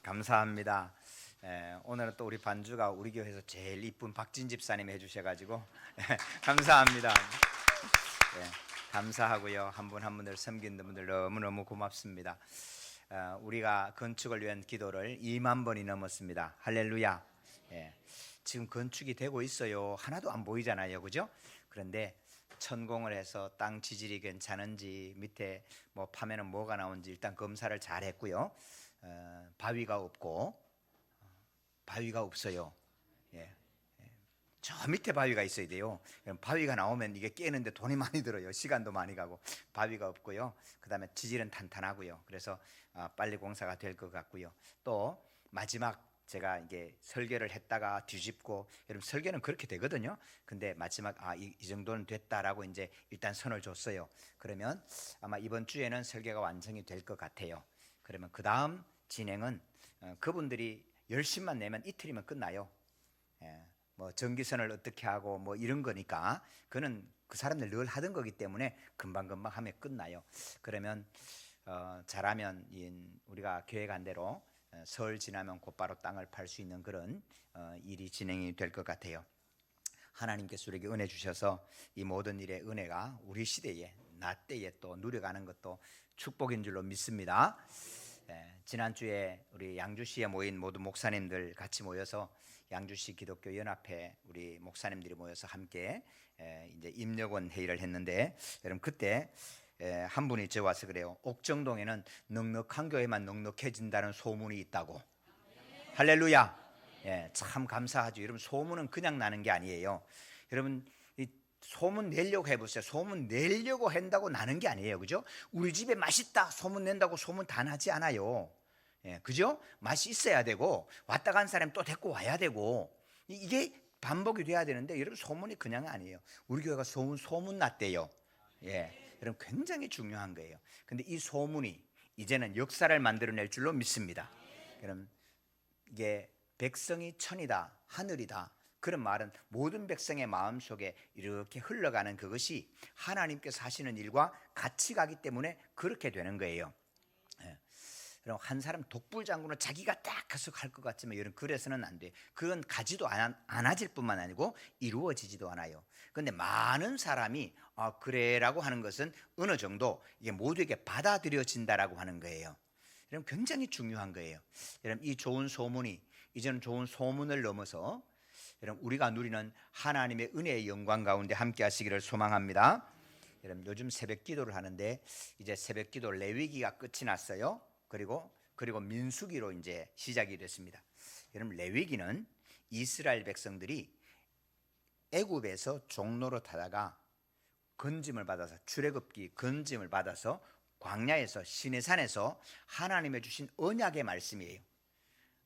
감사합니다. 오늘은 또 우리 반주가 우리 교회에서 제일 이쁜 박진 집사님이 해주셔가지고 감사합니다. 감사하고요. 한 분 한 분을 섬기는 분들 너무너무 고맙습니다. 우리가 건축을 위한 기도를 2만 번이 넘었습니다. 할렐루야. 지금 건축이 되고 있어요. 하나도 안 보이잖아요, 그죠? 그런데 천공을 해서 땅 지질이 괜찮은지 밑에 뭐 파면은 뭐가 나온지 일단 검사를 잘 했고요. 바위가 없어요. 저 밑에 바위가 있어야 돼요. 바위가 나오면 이게 깨는데 돈이 많이 들어요. 시간도 많이 가고. 바위가 없고요. 그 다음에 지질은 탄탄하고요. 그래서 빨리 공사가 될 것 같고요. 또 마지막 제가 이게 설계를 했다가 뒤집고, 여러분 설계는 그렇게 되거든요. 근데 마지막 이 정도는 됐다라고 이제 일단 선을 줬어요. 그러면 아마 이번 주에는 설계가 완성이 될 것 같아요. 그러면 그 다음 진행은 그분들이 열심만 내면 이틀이면 끝나요. 뭐 전기선을 어떻게 하고 뭐 이런 거니까 그는 그 사람들 늘 하던 거기 때문에 금방금방 하면 끝나요. 그러면 잘하면 우리가 계획한 대로 설 지나면 곧바로 땅을 팔 수 있는 그런 일이 진행이 될 것 같아요. 하나님께서 우리에게 은혜 주셔서 이 모든 일의 은혜가 우리 시대에 나 때에 또 누려가는 것도 축복인 줄로 믿습니다. 지난주에 우리 양주시에 모인 모든 목사님들 같이 모여서 양주시 기독교 연합회 우리 목사님들이 모여서 함께 이제 임력원 회의를 했는데, 여러분 그때 한 분이 저 와서 그래요. 옥정동에는 넉넉한 교회만 넉넉해진다는 소문이 있다고. 할렐루야. 참 감사하죠. 여러분 소문은 그냥 나는 게 아니에요. 여러분 소문 내려고 해보세요. 소문 내려고 한다고 나는 게 아니에요, 그죠? 우리 집에 맛있다 소문 낸다고 소문 다 나지 않아요. 그죠? 맛이 있어야 되고 왔다 간 사람 또 데리고 와야 되고 이게 반복이 돼야 되는데, 여러분 소문이 그냥 아니에요. 우리 교회가 소문 났대요. 여러분 굉장히 중요한 거예요. 근데 이 소문이 이제는 역사를 만들어낼 줄로 믿습니다. 그럼 이게 백성이 천이다 하늘이다, 그런 말은 모든 백성의 마음속에 이렇게 흘러가는 그것이 하나님께서 하시는 일과 같이 가기 때문에 그렇게 되는 거예요. 그럼 한 사람 독불장군은 자기가 딱 해서 갈 것 같지만 여러분 그래서는 안 돼. 그건 가지도 않아질 뿐만 아니고 이루어지지도 않아요. 그런데 많은 사람이 그래라고 하는 것은 어느 정도 이게 모두에게 받아들여진다라고 하는 거예요. 여러분 굉장히 중요한 거예요. 여러분 이 좋은 소문이 이제는 좋은 소문을 넘어서 여러분 우리가 누리는 하나님의 은혜의 영광 가운데 함께 하시기를 소망합니다. 여러분 요즘 새벽 기도를 하는데 이제 새벽 기도 레위기가 끝이 났어요. 그리고 민수기로 이제 시작이 됐습니다. 여러분 레위기는 이스라엘 백성들이 애굽에서 종로로 타다가 건짐을 받아서 출애굽기 건짐을 받아서 광야에서 시내산에서 하나님의 주신 언약의 말씀이에요.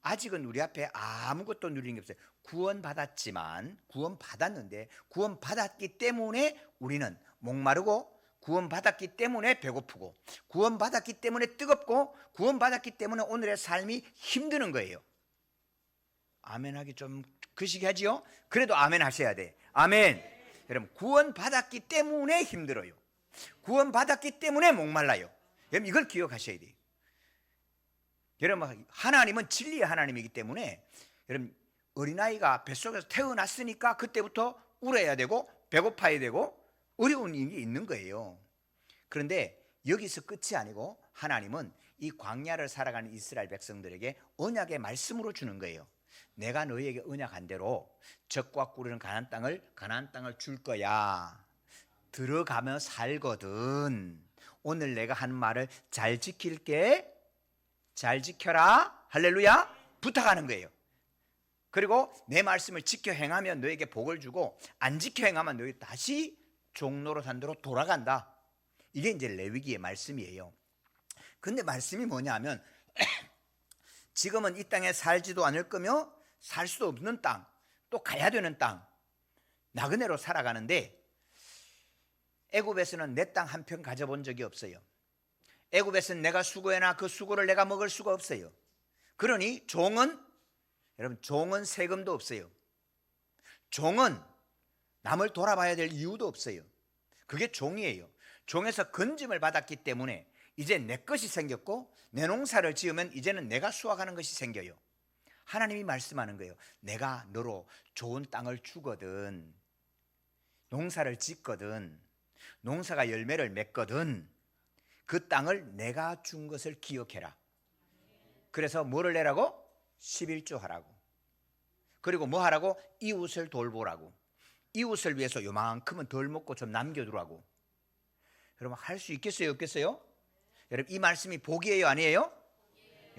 아직은 우리 앞에 아무것도 누리는 게 없어요. 구원받았는데 구원받았기 때문에 우리는 목마르고, 구원받았기 때문에 배고프고, 구원받았기 때문에 뜨겁고, 구원받았기 때문에 오늘의 삶이 힘드는 거예요. 아멘하기 좀 거시기하지요? 그래도 아멘 하셔야 돼. 아멘. 여러분 구원받았기 때문에 힘들어요. 구원받았기 때문에 목말라요. 여러분 이걸 기억하셔야 돼요. 여러분 하나님은 진리의 하나님이기 때문에 여러분 어린아이가 뱃속에서 태어났으니까 그때부터 울어야 되고 배고파야 되고 어려운 일이 있는 거예요. 그런데 여기서 끝이 아니고 하나님은 이 광야를 살아가는 이스라엘 백성들에게 언약의 말씀으로 주는 거예요. 내가 너희에게 언약한 대로 젖과 꿀을 가나안 땅을 줄 거야. 들어가며 살거든. 오늘 내가 한 말을 잘 지킬게. 잘 지켜라. 할렐루야. 부탁하는 거예요. 그리고 내 말씀을 지켜 행하면 너에게 복을 주고, 안 지켜 행하면 너희 다시 종로로 산대로 돌아간다. 이게 이제 레위기의 말씀이에요. 근데 말씀이 뭐냐면 지금은 이 땅에 살지도 않을 거며 살 수도 없는 땅, 또 가야 되는 땅, 나그네로 살아가는데 애굽에서는 내 땅 한 평 가져본 적이 없어요. 애굽에서는 내가 수고해나 그 수고를 내가 먹을 수가 없어요. 그러니 종은 세금도 없어요. 종은 남을 돌아봐야 될 이유도 없어요. 그게 종이에요. 종에서 건짐을 받았기 때문에 이제 내 것이 생겼고 내 농사를 지으면 이제는 내가 수확하는 것이 생겨요. 하나님이 말씀하는 거예요. 내가 너로 좋은 땅을 주거든, 농사를 짓거든, 농사가 열매를 맺거든, 그 땅을 내가 준 것을 기억해라. 그래서 뭐를 내라고? 11조 하라고. 그리고 뭐 하라고? 이웃을 돌보라고. 이웃을 위해서 요만큼은 덜 먹고 좀 남겨두라고. 여러분, 할 수 있겠어요, 없겠어요? 여러분, 이 말씀이 복이에요, 아니에요?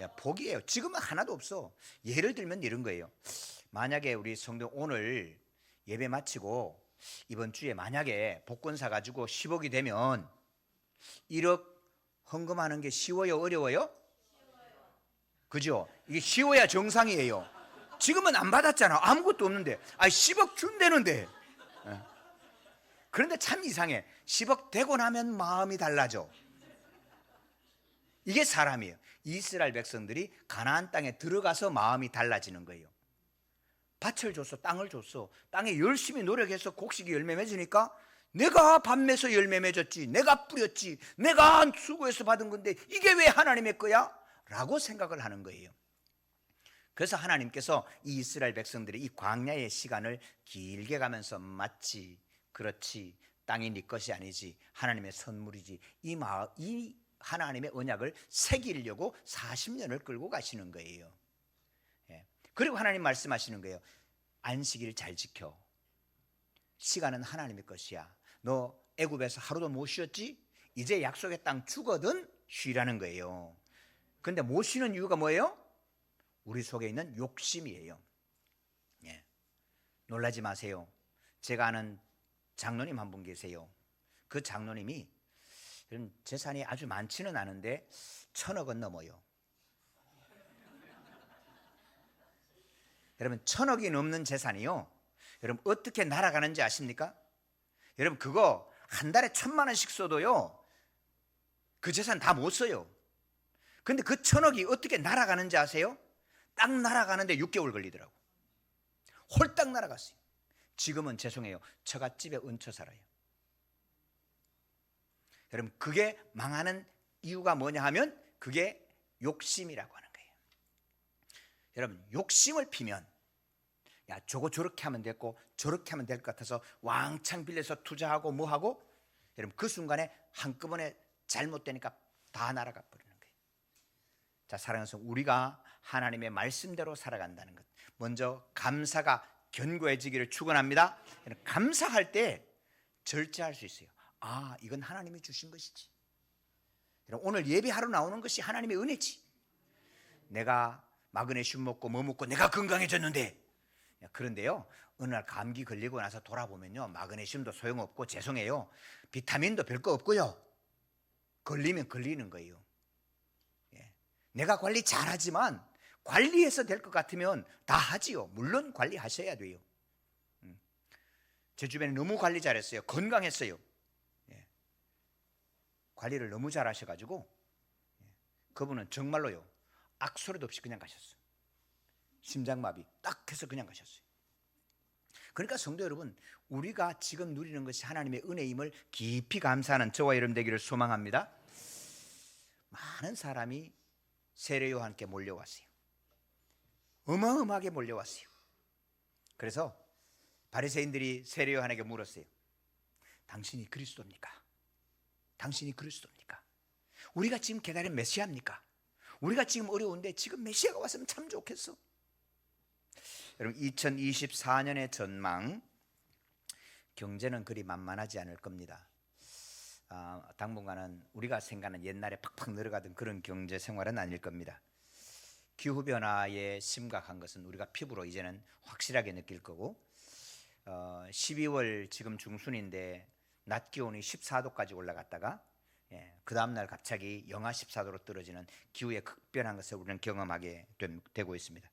야, 복이에요. 지금은 하나도 없어. 예를 들면 이런 거예요. 만약에 우리 성도 오늘 예배 마치고 이번 주에 만약에 복권 사가지고 10억이 되면 1억 헌금하는 게 쉬워요, 어려워요? 그죠? 이게 쉬워야 정상이에요. 지금은 안 받았잖아. 아무것도 없는데. 10억 준대는데. 그런데 참 이상해. 10억 되고 나면 마음이 달라져. 이게 사람이에요. 이스라엘 백성들이 가나안 땅에 들어가서 마음이 달라지는 거예요. 밭을 줬어, 땅을 줬어. 땅에 열심히 노력해서 곡식이 열매 맺으니까 내가 밭매서 열매 맺었지, 내가 뿌렸지, 내가 수고해서 받은 건데 이게 왜 하나님의 거야? 라고 생각을 하는 거예요. 그래서 하나님께서 이 이스라엘 백성들의 이 광야의 시간을 길게 가면서 마치 그렇지, 땅이 네 것이 아니지, 하나님의 선물이지, 이 하나님의 언약을 새기려고 40년을 끌고 가시는 거예요. 그리고 하나님 말씀하시는 거예요. 안식일 잘 지켜. 시간은 하나님의 것이야. 너 애굽에서 하루도 못 쉬었지? 이제 약속의 땅 주거든 쉬라는 거예요. 근데 못 쉬는 이유가 뭐예요? 우리 속에 있는 욕심이에요. 놀라지 마세요. 제가 아는 장로님 한 분 계세요. 그 장로님이 재산이 아주 많지는 않은데 1,000억은 넘어요. 여러분, 1,000억이 넘는 재산이요, 여러분 어떻게 날아가는지 아십니까? 여러분, 그거 한 달에 1,000만 원씩 써도요 그 재산 다 못 써요. 근데 그 1,000억이 어떻게 날아가는지 아세요? 딱 날아가는데 6개월 걸리더라고. 홀딱 날아갔어요. 지금은 죄송해요, 처갓집에 얹혀 살아요. 여러분, 그게 망하는 이유가 뭐냐 하면 그게 욕심이라고 하는 거예요. 여러분, 욕심을 피면 야, 저거 저렇게 하면 됐고 저렇게 하면 될 것 같아서 왕창 빌려서 투자하고 뭐하고, 여러분 그 순간에 한꺼번에 잘못되니까 다 날아가 버리는 거예요. 자, 사랑하는 성도, 우리가 하나님의 말씀대로 살아간다는 것, 먼저 감사가 견고해지기를 축원합니다. 감사할 때 절제할 수 있어요. 이건 하나님이 주신 것이지. 오늘 예배하러 나오는 것이 하나님의 은혜지. 내가 마그네슘 먹고 뭐 먹고 내가 건강해졌는데, 그런데요 어느 날 감기 걸리고 나서 돌아보면요 마그네슘도 소용없고, 죄송해요, 비타민도 별거 없고요, 걸리면 걸리는 거예요. 내가 관리 잘하지만 관리해서 될 것 같으면 다 하지요. 물론 관리하셔야 돼요. 제 주변에 너무 관리 잘했어요. 건강했어요. 관리를 너무 잘하셔가지고 그분은 정말로요 악소리도 없이 그냥 가셨어요. 심장마비 딱 해서 그냥 가셨어요. 그러니까 성도 여러분, 우리가 지금 누리는 것이 하나님의 은혜임을 깊이 감사하는 저와 여러분 되기를 소망합니다. 많은 사람이 세례 요한께 몰려왔어요. 어마어마하게 몰려왔어요. 그래서 바리새인들이 세례 요한에게 물었어요. 당신이 그리스도입니까? 당신이 그리스도입니까? 우리가 지금 기다린 메시아입니까? 우리가 지금 어려운데 지금 메시아가 왔으면 참 좋겠어. 여러분, 2024년의 전망, 경제는 그리 만만하지 않을 겁니다. 당분간은 우리가 생각하는 옛날에 팍팍 늘어가던 그런 경제 생활은 아닐 겁니다. 기후변화의 심각한 것은 우리가 피부로 이제는 확실하게 느낄 거고, 12월 지금 중순인데 낮 기온이 14도까지 올라갔다가 그 다음날 갑자기 영하 14도로 떨어지는 기후의 극변한 것을 우리는 경험하게 되고 있습니다.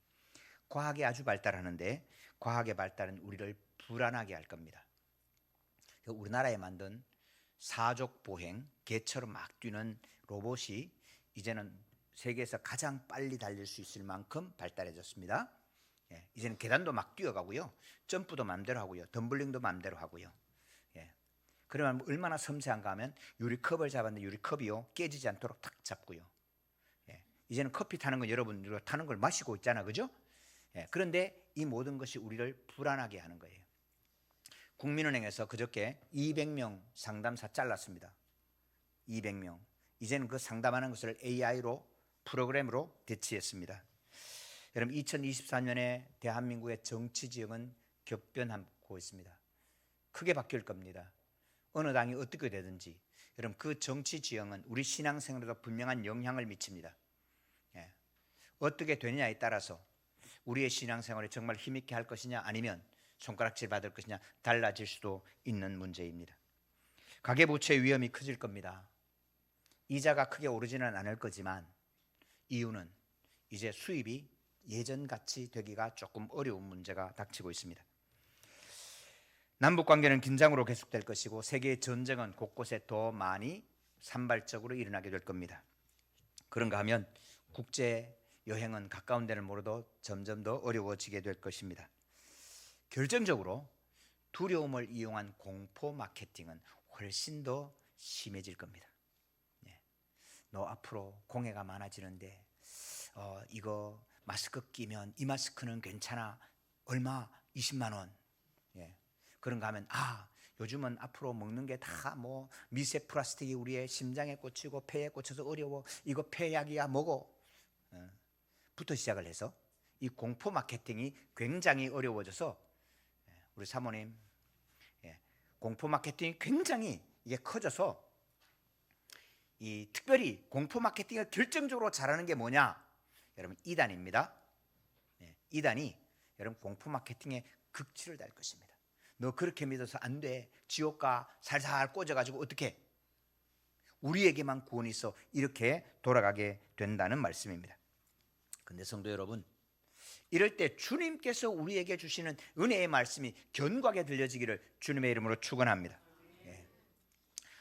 과학이 아주 발달하는데 과학의 발달은 우리를 불안하게 할 겁니다. 우리나라에 만든 사족 보행, 개처럼 막 뛰는 로봇이 이제는 세계에서 가장 빨리 달릴 수 있을 만큼 발달해졌습니다. 이제는 계단도 막 뛰어가고요, 점프도 마음대로 하고요, 덤블링도 마음대로 하고요. 그러면 얼마나 섬세한가 하면 유리컵을 잡았는데 유리컵이요 깨지지 않도록 탁 잡고요. 예. 이제는 커피 타는 건 여러분 우리가 타는 걸 마시고 있잖아, 그죠? 예. 그런데 이 모든 것이 우리를 불안하게 하는 거예요. 국민은행에서 그저께 200명 상담사 잘랐습니다. 200명. 이제는 그 상담하는 것을 AI로 프로그램으로 대체했습니다. 여러분 2024년에 대한민국의 정치 지형은 격변하고 있습니다. 크게 바뀔 겁니다. 어느 당이 어떻게 되든지 여러분 그 정치 지형은 우리 신앙생활에도 분명한 영향을 미칩니다. 예. 어떻게 되느냐에 따라서 우리의 신앙생활에 정말 힘있게 할 것이냐 아니면 손가락질 받을 것이냐 달라질 수도 있는 문제입니다. 가계부채의 위험이 커질 겁니다. 이자가 크게 오르지는 않을 거지만 이유는 이제 수입이 예전같이 되기가 조금 어려운 문제가 닥치고 있습니다. 남북관계는 긴장으로 계속될 것이고 세계의 전쟁은 곳곳에 더 많이 산발적으로 일어나게 될 겁니다. 그런가 하면 국제 여행은 가까운 데를 모르도 점점 더 어려워지게 될 것입니다. 결정적으로 두려움을 이용한 공포 마케팅은 훨씬 더 심해질 겁니다. 너 앞으로 공해가 많아지는데 이거 마스크 끼면 이 마스크는 괜찮아. 얼마? 20만 원. 예. 그런가 하면 요즘은 앞으로 먹는 게 다 뭐 미세 플라스틱이 우리의 심장에 꽂히고 폐에 꽂혀서 어려워. 이거 폐약이야 먹어. 부터 시작을 해서 이 공포 마케팅이 굉장히 어려워져서 우리 사모님 공포 마케팅이 굉장히 이게 커져서 이 특별히 공포 마케팅을 결정적으로 잘하는 게 뭐냐? 여러분 이단입니다. 이단이 여러분 공포 마케팅에 극치를 달 것입니다. 너 그렇게 믿어서 안 돼. 지옥가 살살 꽂아가지고 어떻게? 우리에게만 구원이 있어. 이렇게 돌아가게 된다는 말씀입니다. 근데 성도 여러분, 이럴 때 주님께서 우리에게 주시는 은혜의 말씀이 견고하게 들려지기를 주님의 이름으로 축원합니다.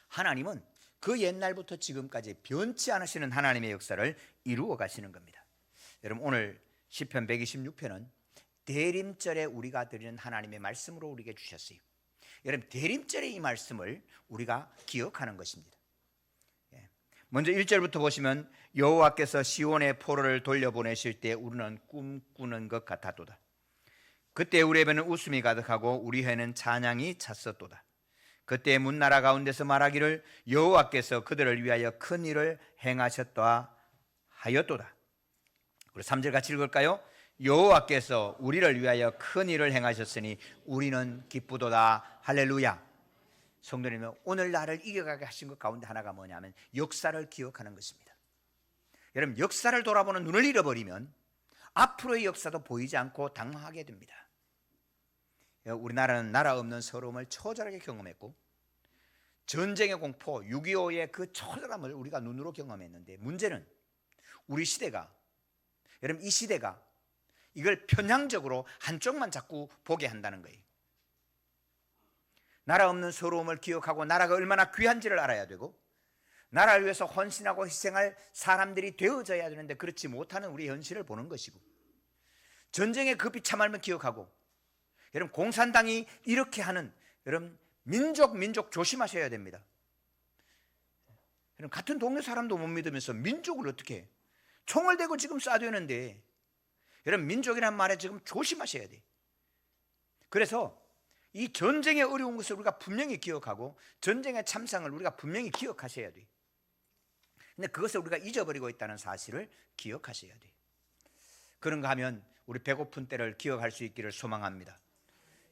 하나님은 그 옛날부터 지금까지 변치 않으시는 하나님의 역사를 이루어 가시는 겁니다. 여러분 오늘 시편 126편은 대림절에 우리가 드리는 하나님의 말씀으로 우리에게 주셨어요. 여러분 대림절의 이 말씀을 우리가 기억하는 것입니다. 먼저 1절부터 보시면 여호와께서 시온의 포로를 돌려보내실 때 우리는 꿈꾸는 것 같았도다. 그때 우리 입에는 웃음이 가득하고 우리 혀에는 찬양이 찼었도다. 그때 문나라 가운데서 말하기를 여호와께서 그들을 위하여 큰 일을 행하셨다 하였도다. 우리 3절 같이 읽을까요? 여호와께서 우리를 위하여 큰 일을 행하셨으니 우리는 기쁘도다. 할렐루야. 성도님은 오늘 나를 이겨가게 하신 것 가운데 하나가 뭐냐면 역사를 기억하는 것입니다. 여러분 역사를 돌아보는 눈을 잃어버리면 앞으로의 역사도 보이지 않고 당황하게 됩니다. 우리나라는 나라 없는 서러움을 처절하게 경험했고 전쟁의 공포 6.25의 그 처절함을 우리가 눈으로 경험했는데 문제는 우리 시대가 여러분 이 시대가 이걸 편향적으로 한쪽만 자꾸 보게 한다는 거예요. 나라 없는 서러움을 기억하고 나라가 얼마나 귀한지를 알아야 되고 나라를 위해서 헌신하고 희생할 사람들이 되어져야 되는데 그렇지 못하는 우리 현실을 보는 것이고 전쟁의 그 비참함을 기억하고 여러분 공산당이 이렇게 하는 여러분 민족 조심하셔야 됩니다. 여러분 같은 동네 사람도 못 믿으면서 민족을 어떻게 해? 총을 대고 지금 쏴대는데 여러분 민족이란 말에 지금 조심하셔야 돼. 그래서 이 전쟁의 어려운 것을 우리가 분명히 기억하고 전쟁의 참상을 우리가 분명히 기억하셔야 돼. 근데 그것을 우리가 잊어버리고 있다는 사실을 기억하셔야 돼. 그런가 하면 우리 배고픈 때를 기억할 수 있기를 소망합니다.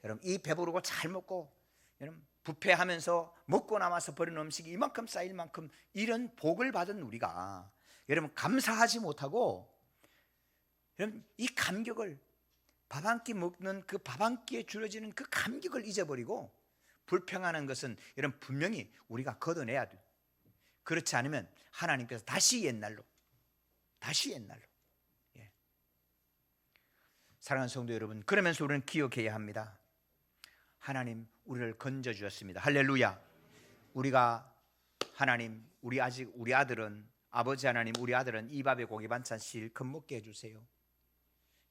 여러분 이 배부르고 잘 먹고 여러분 부패하면서 먹고 남아서 버리는 음식이 이만큼 쌓일 만큼 이런 복을 받은 우리가 여러분 감사하지 못하고 여러분 이 감격을 밥 한 끼 먹는 그 밥 한 끼에 줄여지는 그 감격을 잊어버리고 불평하는 것은 여러분 분명히 우리가 걷어내야 돼요. 그렇지 않으면 하나님께서 다시 옛날로 사랑하는 성도 여러분, 그러면서 우리는 기억해야 합니다. 하나님 우리를 건져주셨습니다. 할렐루야. 우리가 하나님 우리 아들은 아버지 하나님 우리 아들은 이 밥에 고기 반찬 실컷 먹게 해주세요.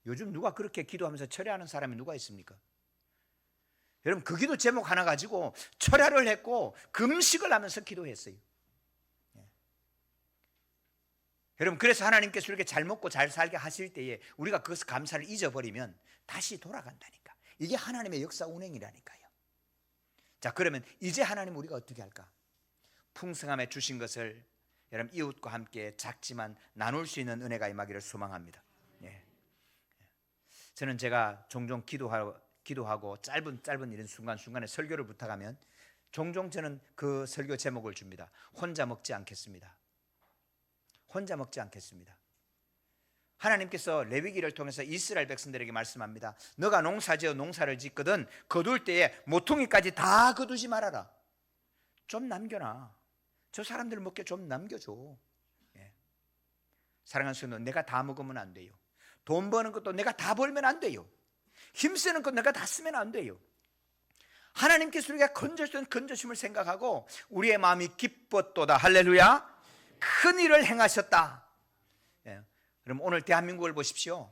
요즘 누가 그렇게 기도하면서 철회하는 사람이 누가 있습니까? 여러분 그 기도 제목 하나 가지고 철야를 했고 금식을 하면서 기도했어요. 여러분 그래서 하나님께서 이렇게 잘 먹고 잘 살게 하실 때에 우리가 그것을 감사를 잊어버리면 다시 돌아간다니까. 이게 하나님의 역사 운행이라니까요. 자, 그러면 이제 하나님 우리가 어떻게 할까? 풍성함에 주신 것을 여러분 이웃과 함께 작지만 나눌 수 있는 은혜가 임하기를 소망합니다. 예. 저는 제가 종종 기도하고 짧은 이런 순간순간에 설교를 부탁하면 종종 저는 그 설교 제목을 줍니다. 혼자 먹지 않겠습니다. 혼자 먹지 않겠습니다. 하나님께서 레위기를 통해서 이스라엘 백성들에게 말씀합니다. 너가 농사지어 농사를 짓거든 거둘 때에 모퉁이까지 다 거두지 말아라. 좀 남겨놔. 저 사람들 먹게 좀 남겨줘. 예. 사랑하는 성도, 내가 다 먹으면 안 돼요. 돈 버는 것도 내가 다 벌면 안 돼요. 힘쓰는 것 내가 다 쓰면 안 돼요. 하나님께서 우리가 건져주신 건져심을 생각하고 우리의 마음이 기뻤도다. 할렐루야. 큰 일을 행하셨다. 예. 그럼 오늘 대한민국을 보십시오.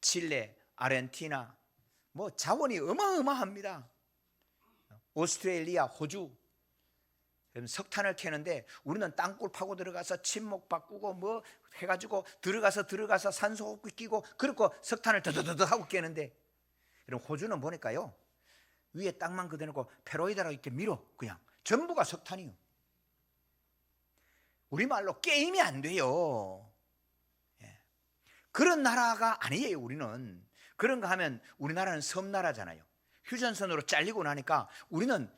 칠레, 아르헨티나 뭐 자원이 어마어마합니다. 오스트레일리아, 호주 석탄을 캐는데 우리는 땅굴 파고 들어가서 침목 바꾸고 뭐 해가지고 들어가서 산소호흡기 끼고 그렇고 석탄을 더더더더 하고 깨는데 이런 호주는 보니까요 위에 땅만 그대로 놓고 페로이드라고 이렇게 밀어 그냥 전부가 석탄이요. 우리말로 게임이 안 돼요. 예. 그런 나라가 아니에요. 우리는 그런 거 하면 우리나라는 섬나라잖아요. 휴전선으로 잘리고 나니까 우리는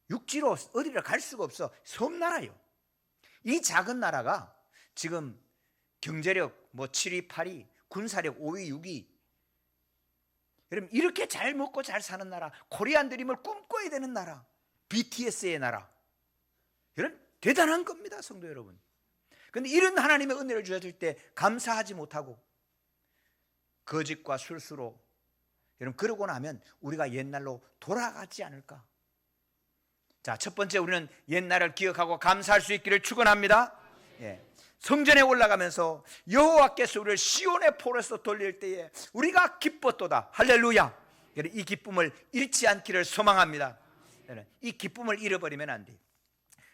육지로 어디를 갈 수가 없어. 섬나라요. 이 작은 나라가 지금 경제력 뭐 7위, 8위, 군사력 5위, 6위. 여러분 이렇게 잘 먹고 잘 사는 나라, 코리안 드림을 꿈꿔야 되는 나라, BTS의 나라. 여러분 대단한 겁니다, 성도 여러분. 그런데 이런 하나님의 은혜를 주셨을 때 감사하지 못하고 거짓과 술수로 여러분 그러고 나면 우리가 옛날로 돌아가지 않을까? 자, 첫 번째 우리는 옛날을 기억하고 감사할 수 있기를 축원합니다. 예. 성전에 올라가면서 여호와께서 우리를 시온의 포로에서 돌릴 때에 우리가 기뻤도다. 할렐루야. 이 기쁨을 잃지 않기를 소망합니다. 이 기쁨을 잃어버리면 안 돼요.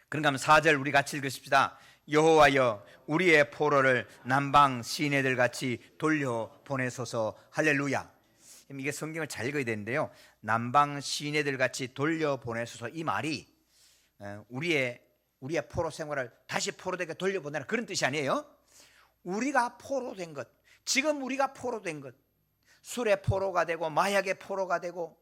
그런가 하면 4절 우리 같이 읽으십시다. 여호와여 우리의 포로를 남방 시내들 같이 돌려보내소서. 할렐루야. 이게 성경을 잘 읽어야 되는데요. 남방 시내들 같이 돌려보내소서. 이 말이 우리의 포로 생활을 다시 포로되게 돌려보내라 그런 뜻이 아니에요. 우리가 포로된 것, 지금 우리가 포로된 것, 술의 포로가 되고 마약의 포로가 되고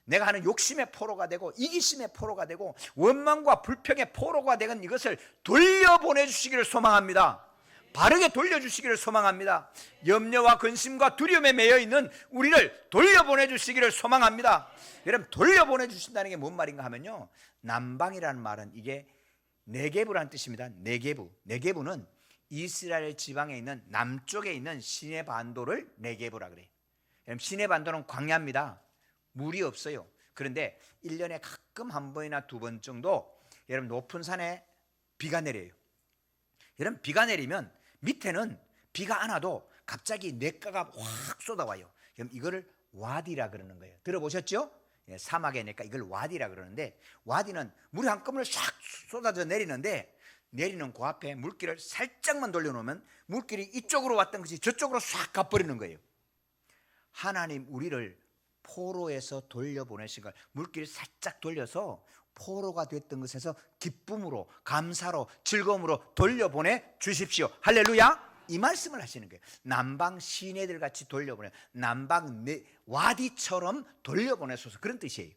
내가 하는 욕심의 포로가 되고 이기심의 포로가 되고 원망과 불평의 포로가 되는 이것을 돌려보내주시기를 소망합니다. 바르게 돌려주시기를 소망합니다. 염려와 근심과 두려움에 매여있는 우리를 돌려보내주시기를 소망합니다. 여러분 돌려보내주신다는 게 뭔 말인가 하면요, 남방이라는 말은 이게 네게부라는 뜻입니다. 네게부는 이스라엘 지방에 있는 남쪽에 있는 시내 반도를 네게부라 그래요. 시내 반도는 광야입니다. 물이 없어요. 그런데 1년에 가끔 한 번이나 두 번 정도 여러분 높은 산에 비가 내려요. 여러분 비가 내리면 밑에는 비가 안 와도 갑자기 냇가가 확 쏟아와요. 그럼 이거를 와디라 그러는 거예요. 들어보셨죠? 예, 사막의 냇가, 이걸 와디라 그러는데, 와디는 물이 한꺼번에 싹 쏟아져 내리는데 내리는 그 앞에 물길을 살짝만 돌려놓으면 물길이 이쪽으로 왔던 것이 저쪽으로 싹 가버리는 거예요. 하나님 우리를 포로에서 돌려보내신 걸 물길을 살짝 돌려서 포로가 됐던 것에서 기쁨으로, 감사로, 즐거움으로 돌려보내 주십시오. 할렐루야. 이 말씀을 하시는 거예요. 남방 시내들 같이 돌려보내, 남방 와디처럼 돌려보내소서, 그런 뜻이에요.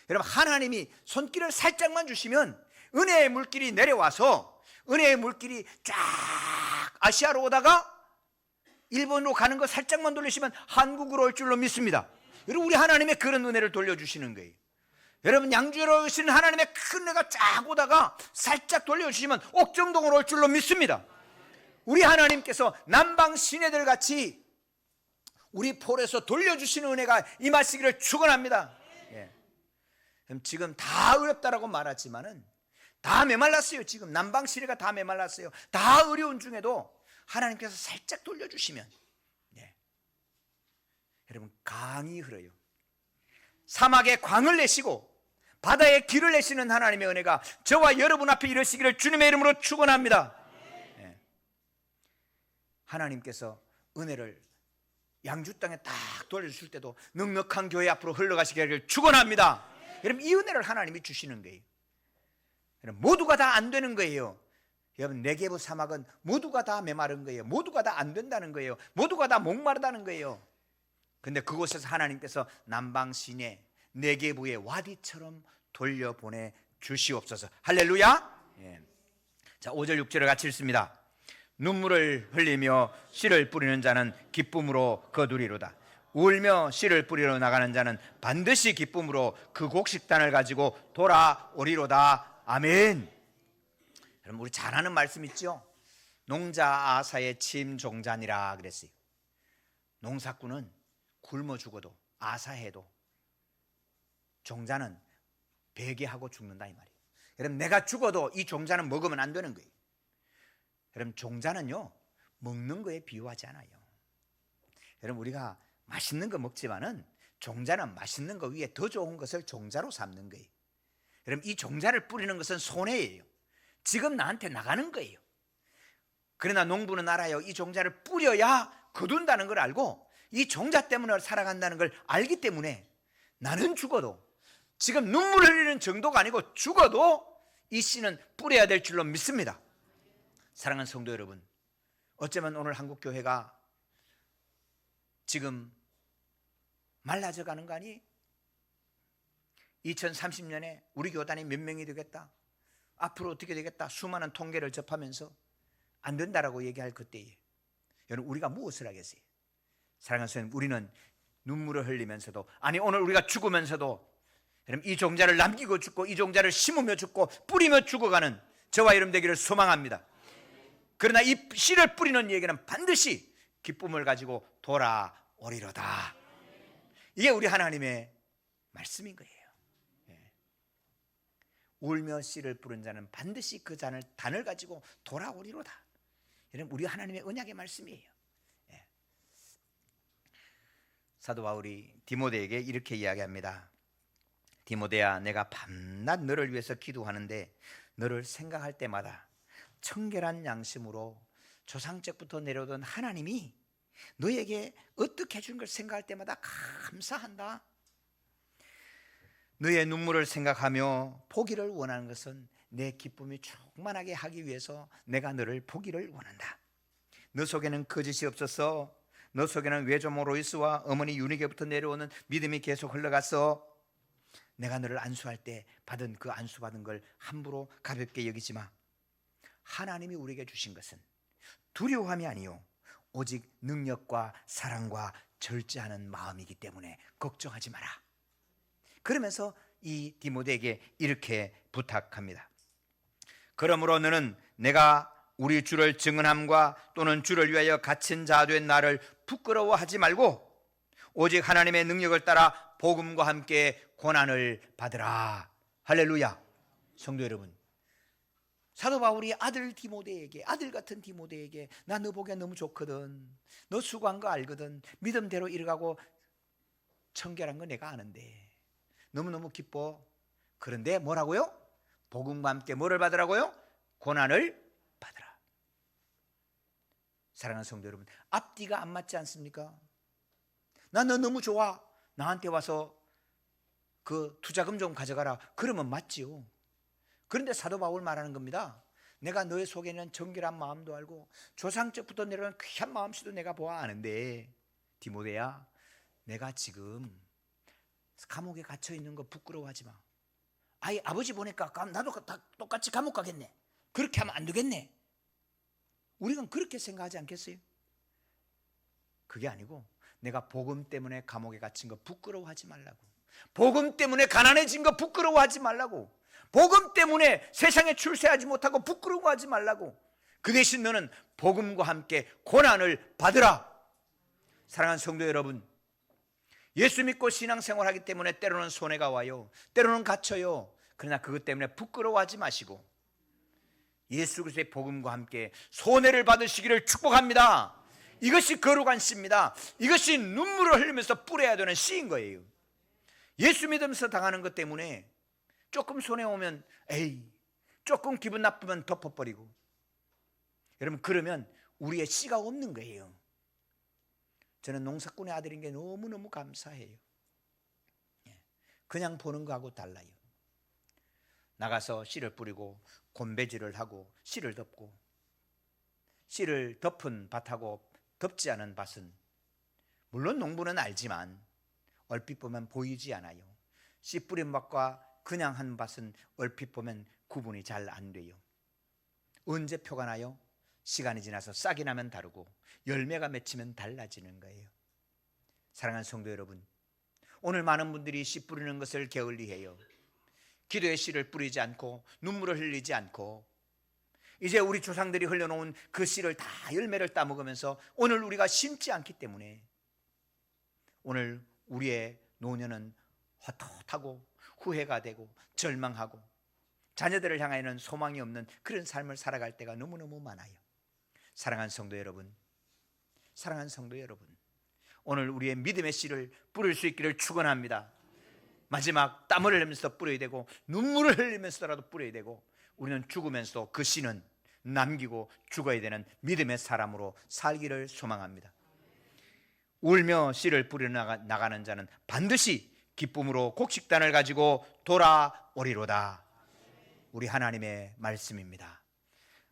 여러분 하나님이 손길을 살짝만 주시면 은혜의 물길이 내려와서 은혜의 물길이 쫙 아시아로 오다가 일본으로 가는 거 살짝만 돌리시면 한국으로 올 줄로 믿습니다. 여러분 우리 하나님의 그런 은혜를 돌려주시는 거예요. 여러분 양주로 오시는 하나님의 큰 은혜가 쫙 오다가 살짝 돌려주시면 옥정동으로 올 줄로 믿습니다. 우리 하나님께서 남방 시내들 같이 우리 포로에서 돌려주시는 은혜가 임하시기를 축원합니다. 예. 지금 다 어렵다라고 말하지만은 다 메말랐어요. 지금 남방 시내가 다 메말랐어요. 다 어려운 중에도 하나님께서 살짝 돌려주시면, 예, 여러분 강이 흘러요. 사막에 광을 내시고 바다에 길을 내시는 하나님의 은혜가 저와 여러분 앞에 이르시기를 주님의 이름으로 축원합니다. 예. 하나님께서 은혜를 양주 땅에 딱 돌려주실 때도 넉넉한 교회 앞으로 흘러가시기를 축원합니다. 여러분, 이 은혜를 하나님이 주시는 거예요. 여러분, 모두가 다 안 되는 거예요. 여러분, 네게브 사막은 모두가 다 메마른 거예요. 모두가 다 안 된다는 거예요. 모두가 다 목마르다는 거예요. 근데 그곳에서 하나님께서 남방 시내 네게브의 와디처럼 돌려보내 주시옵소서. 할렐루야. 예. 자, 5절 6절을 같이 읽습니다. 눈물을 흘리며 씨를 뿌리는 자는 기쁨으로 거두리로다. 울며 씨를 뿌리러 나가는 자는 반드시 기쁨으로 그 곡식단을 가지고 돌아오리로다. 아멘. 여러분, 우리 잘 아는 말씀 있죠? 농자 아사의 침종자니라 그랬어요. 농사꾼은 굶어 죽어도, 아사해도 종자는 배개하고 죽는다 이 말이에요. 여러분, 내가 죽어도 이 종자는 먹으면 안 되는 거예요. 여러분, 종자는요 먹는 거에 비유하지 않아요. 여러분, 우리가 맛있는 거 먹지만은 종자는 맛있는 거 위에 더 좋은 것을 종자로 삼는 거예요. 여러분, 이 종자를 뿌리는 것은 손해예요. 지금 나한테 나가는 거예요. 그러나 농부는 알아요. 이 종자를 뿌려야 거둔다는 걸 알고 이 종자 때문에 살아간다는 걸 알기 때문에 나는 죽어도, 지금 눈물 흘리는 정도가 아니고 죽어도 이 씨는 뿌려야 될 줄로 믿습니다. 사랑하는 성도 여러분, 어쩌면 오늘 한국교회가 지금 말라져 가는 거 아니? 2030년에 우리 교단이 몇 명이 되겠다, 앞으로 어떻게 되겠다, 수많은 통계를 접하면서 안 된다라고 얘기할 그때에 여러분, 우리가 무엇을 하겠어요? 사랑하는 성도 여러분, 우리는 눈물을 흘리면서도, 아니 오늘 우리가 죽으면서도 여러분, 이 종자를 남기고 죽고 이 종자를 심으며 죽고 뿌리며 죽어가는 저와 여러분 되기를 소망합니다. 그러나 이 씨를 뿌리는 얘기는 반드시 기쁨을 가지고 돌아오리로다. 이게 우리 하나님의 말씀인 거예요. 예. 울며 씨를 뿌린 자는 반드시 그 단을 가지고 돌아오리로다. 이런 우리 하나님의 언약의 말씀이에요. 예. 사도 바울이 디모데에게 이렇게 이야기합니다. 디모데야, 내가 밤낮 너를 위해서 기도하는데 너를 생각할 때마다 청결한 양심으로 조상적부터 내려오던 하나님이 너에게 어떻게 해준 걸 생각할 때마다 감사한다. 너의 눈물을 생각하며 보기를 원하는 것은 내 기쁨이 충만하게 하기 위해서 내가 너를 보기를 원한다. 너 속에는 거짓이 없어서 너 속에는 외조모 로이스와 어머니 유니게부터 내려오는 믿음이 계속 흘러갔어. 내가 너를 안수할 때 받은 그 안수받은 걸 함부로 가볍게 여기지 마. 하나님이 우리에게 주신 것은 두려움이 아니요 오직 능력과 사랑과 절제하는 마음이기 때문에 걱정하지 마라. 그러면서 이 디모데에게 이렇게 부탁합니다. 그러므로 너는 내가 우리 주를 증언함과 또는 주를 위하여 갇힌 자 된 나를 부끄러워하지 말고 오직 하나님의 능력을 따라 복음과 함께 고난을 받으라. 할렐루야. 성도 여러분, 사도 바울이 아들 디모데에게, 아들 같은 디모데에게, 나 너 보기에 너무 좋거든, 너 수고한 거 알거든, 믿음대로 이뤄가고 청결한 거 내가 아는데 너무너무 기뻐. 그런데 뭐라고요? 복음과 함께 뭐를 받으라고요? 고난을 받으라. 사랑하는 성도 여러분, 앞뒤가 안 맞지 않습니까? 나 너 너무 좋아, 나한테 와서 그 투자금 좀 가져가라, 그러면 맞지요. 그런데 사도 바울 말하는 겁니다. 내가 너의 속에는 정결한 마음도 알고 조상적부터 내려온 귀한 마음씨도 내가 보아 아는데, 디모데야, 내가 지금 감옥에 갇혀 있는 거 부끄러워하지 마. 아이, 아버지 보니까 나도 똑같이 감옥 가겠네, 그렇게 하면 안 되겠네. 우리는 그렇게 생각하지 않겠어요? 그게 아니고 내가 복음 때문에 감옥에 갇힌 거 부끄러워하지 말라고. 복음 때문에 가난해진 거 부끄러워하지 말라고. 복음 때문에 세상에 출세하지 못하고 부끄러워하지 말라고. 그 대신 너는 복음과 함께 고난을 받으라. 사랑하는 성도 여러분, 예수 믿고 신앙생활하기 때문에 때로는 손해가 와요, 때로는 갇혀요. 그러나 그것 때문에 부끄러워하지 마시고 예수 그리스도의 복음과 함께 손해를 받으시기를 축복합니다. 이것이 거룩한 씨입니다. 이것이 눈물을 흘리면서 뿌려야 되는 씨인 거예요. 예수 믿으면서 당하는 것 때문에 조금 손해오면 에이, 조금 기분 나쁘면 덮어버리고, 여러분 그러면 우리의 씨가 없는 거예요. 저는 농사꾼의 아들인 게 너무너무 감사해요. 그냥 보는 거하고 달라요. 나가서 씨를 뿌리고 곤배질을 하고 씨를 덮고, 씨를 덮은 밭하고 덮지 않은 밭은 물론 농부는 알지만 얼핏 보면 보이지 않아요. 씨 뿌린 밭과 그냥 한 밭은 얼핏 보면 구분이 잘 안 돼요. 언제 표가 나요? 시간이 지나서 싹이 나면 다르고 열매가 맺히면 달라지는 거예요. 사랑하는 성도 여러분, 오늘 많은 분들이 씨 뿌리는 것을 게을리해요. 기도의 씨를 뿌리지 않고 눈물을 흘리지 않고, 이제 우리 조상들이 흘려놓은 그 씨를 다 열매를 따먹으면서 오늘 우리가 심지 않기 때문에 오늘 우리의 노년은 헛헛하고 후회가 되고 절망하고 자녀들을 향하여는 소망이 없는 그런 삶을 살아갈 때가 너무너무 많아요. 사랑하는 성도 여러분, 사랑하는 성도 여러분, 오늘 우리의 믿음의 씨를 뿌릴 수 있기를 축원합니다. 마지막 땀을 흘리면서 뿌려야 되고 눈물을 흘리면서라도 뿌려야 되고, 우리는 죽으면서 그 씨는 남기고 죽어야 되는 믿음의 사람으로 살기를 소망합니다. 울며 씨를 뿌려 나가는 자는 반드시 기쁨으로 곡식단을 가지고 돌아오리로다. 우리 하나님의 말씀입니다.